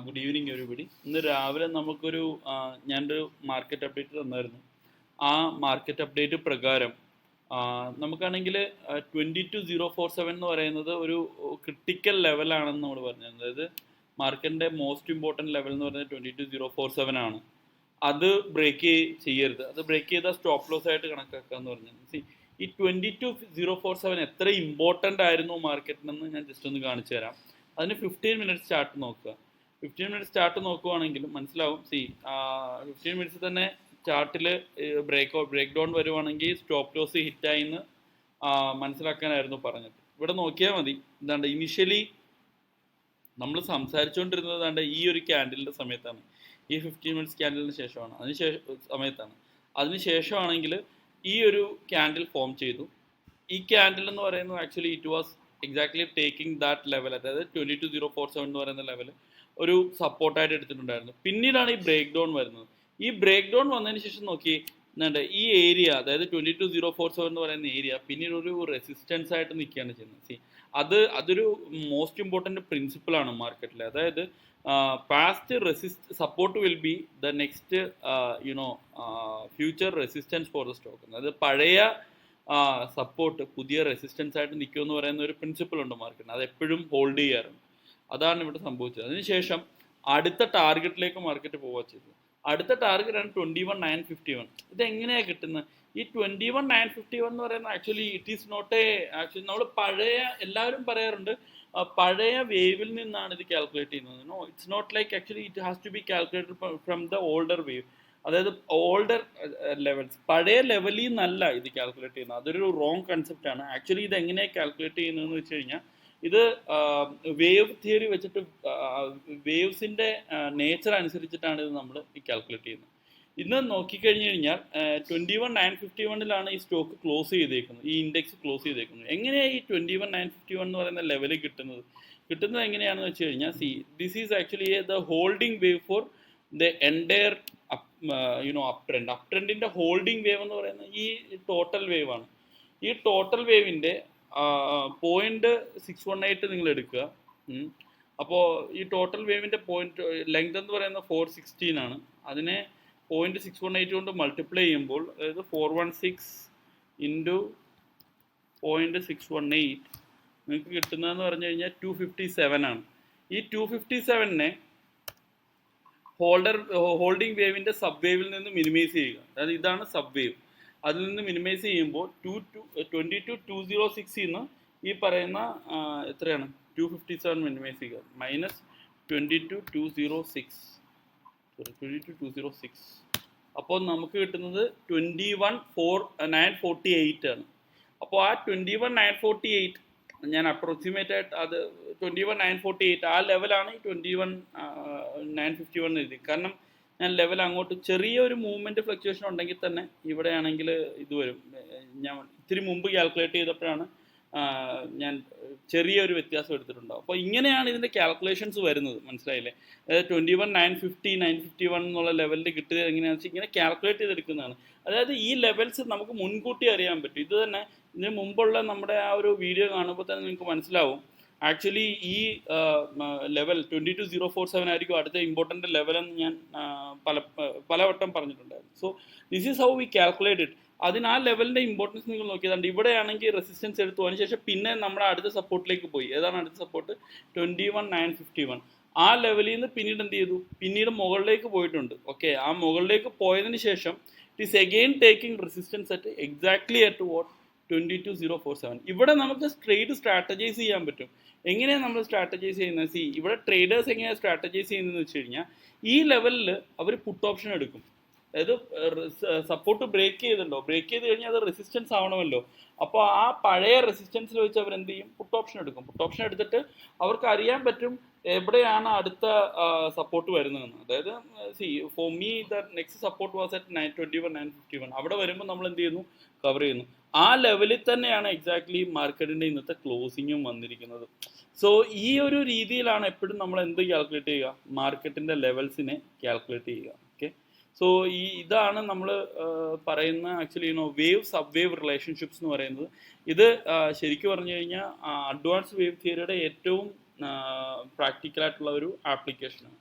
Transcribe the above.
Good evening everybody. ഇന്ന് രാവിലെ നമുക്കൊരു ഞാനൊരു മാർക്കറ്റ് അപ്ഡേറ്റ് തന്നായിരുന്നു. ആ മാർക്കറ്റ് അപ്ഡേറ്റ് പ്രകാരം നമുക്കാണെങ്കിൽ 22047 എന്ന് പറയുന്നത് ഒരു ക്രിട്ടിക്കൽ ലെവലാണെന്ന് നമ്മൾ പറഞ്ഞു. അതായത് മാർക്കറ്റിൻ്റെ മോസ്റ്റ് ഇമ്പോർട്ടൻറ്റ് ലെവൽ എന്ന് പറയുന്നത് 22047 ആണ്. അത് ബ്രേക്ക് ചെയ്യരുത്. അത് ബ്രേക്ക് ചെയ്താൽ സ്റ്റോപ്പ് ലോസ് ആയിട്ട് കണക്കാക്കുക എന്ന് പറഞ്ഞു. ഈ 22047 എത്ര ഇമ്പോർട്ടൻ്റ് ആയിരുന്നു മാർക്കറ്റിനെന്ന് ഞാൻ ജസ്റ്റ് ഒന്ന് കാണിച്ചു തരാം. അതിന് 15 മിനിറ്റ്സ് ചാർട്ട് നോക്കുക. 15 മിനിറ്റ്സ് ചാർട്ട് നോക്കുവാണെങ്കിലും മനസ്സിലാവും. 15 മിനിറ്റ്സ് തന്നെ ചാർട്ടിൽ ബ്രേക്ക് ഡൗൺ വരുവാണെങ്കിൽ സ്റ്റോപ്പ് ലോസ് ഹിറ്റായിന്ന് മനസ്സിലാക്കാനായിരുന്നു പറഞ്ഞത്. ഇവിടെ നോക്കിയാൽ മതി. എന്താണ്ട് ഇനിഷ്യലി നമ്മൾ സംസാരിച്ചുകൊണ്ടിരുന്നത് ഈ ഒരു ക്യാൻഡിലിൻ്റെ സമയത്താണ്. ഈ 15 മിനിറ്റ്സ് ക്യാൻഡിലിന് ശേഷമാണ്, സമയത്താണ്. അതിന് ശേഷമാണെങ്കിൽ ഈ ഒരു ക്യാൻഡിൽ ഫോം ചെയ്തു. ഈ ക്യാൻഡിൽ എന്ന് പറയുന്നത് actually it was exactly taking that level, അതായത് 22047 എന്ന് പറയുന്ന ലെവൽ ഒരു സപ്പോർട്ടായിട്ട് എടുത്തിട്ടുണ്ടായിരുന്നു. പിന്നീടാണ് ഈ ബ്രേക്ക് ഡൗൺ വരുന്നത്. ഈ ബ്രേക്ക് ഡൗൺ വന്നതിന് ശേഷം നോക്കി എന്തുണ്ട് ഈ ഏരിയ, അതായത് 22047 എന്ന് പറയുന്ന ഏരിയ പിന്നീട് ഒരു റെസിസ്റ്റൻസ് ആയിട്ട് നിൽക്കുകയാണ് ചെയ്യുന്നത്. അതൊരു മോസ്റ്റ് ഇമ്പോർട്ടൻറ്റ് പ്രിൻസിപ്പിളാണ് മാർക്കറ്റിൽ. അതായത് past support will be the next future resistance for the stock. അതായത് പഴയ സപ്പോർട്ട് പുതിയ റെസിസ്റ്റൻസ് ആയിട്ട് നിൽക്കുമെന്ന് പറയുന്ന ഒരു പ്രിൻസിപ്പിൾ ഉണ്ട് മാർക്കറ്റിന്. അത് എപ്പോഴും ഹോൾഡ് ചെയ്യാറുണ്ട്. അതാണ് ഇവിടെ സംഭവിച്ചത്. അതിനുശേഷം അടുത്ത ടാർഗറ്റിലേക്ക് മാർക്കറ്റ് പോവുക ചെയ്തത്. അടുത്ത ടാർഗറ്റാണ് 21951. ഇതെങ്ങനെയാണ് കിട്ടുന്നത്? ഈ 21951 എന്ന് പറയുന്നത് actually it is not actually നമ്മൾ പഴയ, എല്ലാവരും പറയാറുണ്ട് പഴയ വേവിൽ നിന്നാണ് ഇത് കാൽക്കുലേറ്റ് ചെയ്യുന്നത്. No, it's not like actually it has to be calculated from the older wave. അതായത് ഓൾഡർ ലെവൽസ്, പഴയ ലെവലിൽ നിന്നല്ല ഇത് കാൽക്കുലേറ്റ് ചെയ്യുന്നത്. അതൊരു റോങ് കൺസെപ്റ്റ് ആണ്. ആക്ച്വലി ഇത് എങ്ങനെയാണ് കാൽക്കുലേറ്റ് ചെയ്യുന്നതെന്ന് വെച്ച് കഴിഞ്ഞാൽ ഇത് വേവ് തിയറി വെച്ചിട്ട് വേവ്സിൻ്റെ നേച്ചർ അനുസരിച്ചിട്ടാണ് ഇത് നമ്മൾ കാൽക്കുലേറ്റ് ചെയ്യുന്നത്. ഇന്ന് നോക്കിക്കഴിഞ്ഞ് കഴിഞ്ഞാൽ 21951 ഈ സ്റ്റോക്ക് ക്ലോസ് ചെയ്തേക്കുന്നത്, ഈ ഇൻഡെക്സ് ക്ലോസ് ചെയ്തേക്കുന്നത്. എങ്ങനെയാണ് ഈ 21951 എന്ന് പറയുന്ന ലെവൽ കിട്ടുന്നത് എങ്ങനെയാണെന്ന് വെച്ച് കഴിഞ്ഞാൽ this is actually the holding wave for the entire up ട്രെൻഡിൻ്റെ ഹോൾഡിംഗ് വേവ് എന്ന് പറയുന്നത് ഈ ടോട്ടൽ വേവ് ആണ്. ഈ ടോട്ടൽ വേവിൻ്റെ 0.618 നിങ്ങൾ എടുക്കുക. അപ്പോൾ ഈ ടോട്ടൽ വേവിൻ്റെ ലെങ്ത് എന്ന് പറയുന്നത് 416 ആണ്. അതിനെ 0.618 കൊണ്ട് മൾട്ടിപ്ലൈ ചെയ്യുമ്പോൾ, അതായത് 416 ഇൻറ്റു 0.618 നിങ്ങൾക്ക് കിട്ടുന്നതെന്ന് പറഞ്ഞു കഴിഞ്ഞാൽ 257 ആണ്. ഈ 257നെ ഹോൾഡിംഗ് വേവിൻ്റെ സബ് വേവിൽ നിന്ന് മിനിമൈസ് ചെയ്യുക. അതായത് ഇതാണ് സബ് വേവ്. അതിൽ നിന്ന് മിനിമൈസ് ചെയ്യുമ്പോൾ 22206 നിന്ന് ഈ പറയുന്ന എത്രയാണ് 257 മിനിമൈസ് ചെയ്യുക, മൈനസ് 22206. അപ്പോൾ നമുക്ക് കിട്ടുന്നത് 21948 ആണ്. അപ്പോൾ ആ 21948 ഞാൻ അപ്രോക്സിമേറ്റ് ആയിട്ട് അത് 21948 ആ ലെവലാണ് ഈ 21951 എഴുതി. കാരണം ഞാൻ ലെവൽ അങ്ങോട്ട് ചെറിയൊരു മൂവ്മെൻറ്റ് ഫ്ലക്ച്വേഷൻ ഉണ്ടെങ്കിൽ തന്നെ ഇവിടെയാണെങ്കിൽ ഇത് വരും. ഞാൻ ഇത്തിരി മുമ്പ് കാൽക്കുലേറ്റ് ചെയ്തപ്പോഴാണ് ഞാൻ ചെറിയൊരു വ്യത്യാസം എടുത്തിട്ടുണ്ടാവും. അപ്പോൾ ഇങ്ങനെയാണ് ഇതിൻ്റെ കാൽക്കുലേഷൻസ് വരുന്നത്, മനസ്സിലായില്ലേ? അതായത് 21951 എന്നുള്ള ലെവലിൽ കിട്ടുക എങ്ങനെയാണെന്ന് വെച്ചാൽ ഇങ്ങനെ കാൽക്കുലേറ്റ് ചെയ്തെടുക്കുന്നതാണ്. അതായത് ഈ ലെവൽസ് നമുക്ക് മുൻകൂട്ടി അറിയാൻ പറ്റും. ഇത് തന്നെ ഇതിന് മുമ്പുള്ള നമ്മുടെ ആ ഒരു വീഡിയോ കാണുമ്പോൾ തന്നെ നിങ്ങൾക്ക് മനസ്സിലാവും. ആക്ച്വലി ഈ ലെവൽ 22047 ആയിരിക്കും അടുത്ത ഇമ്പോർട്ടൻ്റ് ലെവലെന്ന് ഞാൻ പലവട്ടം പറഞ്ഞിട്ടുണ്ടായിരുന്നു. So this is how we calculate it. അതിന് ആ ലെവലിൻ്റെ ഇമ്പോർട്ടൻസ് നിങ്ങൾ നോക്കിയതാണ്. ഇവിടെയാണെങ്കിൽ റെസിസ്റ്റൻസ് എടുത്തു, അതിനുശേഷം പിന്നെ നമ്മുടെ അടുത്ത സപ്പോർട്ടിലേക്ക് പോയി. ഏതാണ് അടുത്ത സപ്പോർട്ട്? 21951. ആ ലെവലിൽ നിന്ന് പിന്നീട് എന്ത് ചെയ്തു? പിന്നീട് മുകളിലേക്ക് പോയിട്ടുണ്ട്. ഓക്കെ, ആ മുകളിലേക്ക് പോയതിന് ശേഷം it is again taking resistance at exactly at what 22047. ഇവിടെ നമുക്ക് ട്രേഡ് സ്ട്രാറ്റജൈസ് ചെയ്യാൻ പറ്റും. എങ്ങനെയാണ് നമ്മൾ സ്ട്രാറ്റജൈസ് ചെയ്യുന്നത്? ഇവിടെ ട്രേഡേഴ്സ് എങ്ങനെയാണ് സ്ട്രാറ്റജൈസ് ചെയ്യുന്നതെന്ന് വെച്ച് കഴിഞ്ഞാൽ ഈ ലെവലിൽ അവർ പുട്ട് ഓപ്ഷൻ എടുക്കും. അതായത് സപ്പോർട്ട് ബ്രേക്ക് ചെയ്ത് കഴിഞ്ഞാൽ അത് റെസിസ്റ്റൻസ് ആവണമല്ലോ. അപ്പോൾ ആ പഴയ റെസിസ്റ്റൻസിൽ വെച്ച് അവർ എന്ത് ചെയ്യും? പുട്ട് ഓപ്ഷൻ എടുക്കും. പുട്ട് ഓപ്ഷൻ എടുത്തിട്ട് അവർക്ക് അറിയാൻ പറ്റും എവിടെയാണ് അടുത്ത സപ്പോർട്ട് വരുന്നതെന്ന്. അതായത് for me the next support was at 921. അവിടെ വരുമ്പോൾ നമ്മൾ എന്ത് ചെയ്യുന്നു? കവർ ചെയ്യുന്നു. ആ ലെവലിൽ തന്നെയാണ് എക്സാക്ട്ലി മാർക്കറ്റിൻ്റെ ഇന്നത്തെ ക്ലോസിങ്ങും വന്നിരിക്കുന്നത്. സോ ഈ ഒരു രീതിയിലാണ് എപ്പോഴും നമ്മൾ എന്ത് കാൽക്കുലേറ്റ് ചെയ്യുക? മാർക്കറ്റിൻ്റെ ലെവൽസിനെ കാൽക്കുലേറ്റ് ചെയ്യുക. ഓക്കെ, സോ ഇതാണ് നമ്മൾ പറയുന്ന actually wave sub wave relationships എന്ന് പറയുന്നത്. ഇത് ശരിക്കും പറഞ്ഞു കഴിഞ്ഞാൽ അഡ്വാൻസ് വേവ് തിയറിയുടെ ഏറ്റവും പ്രാക്ടിക്കലായിട്ടുള്ള ഒരു ആപ്ലിക്കേഷനാണ്.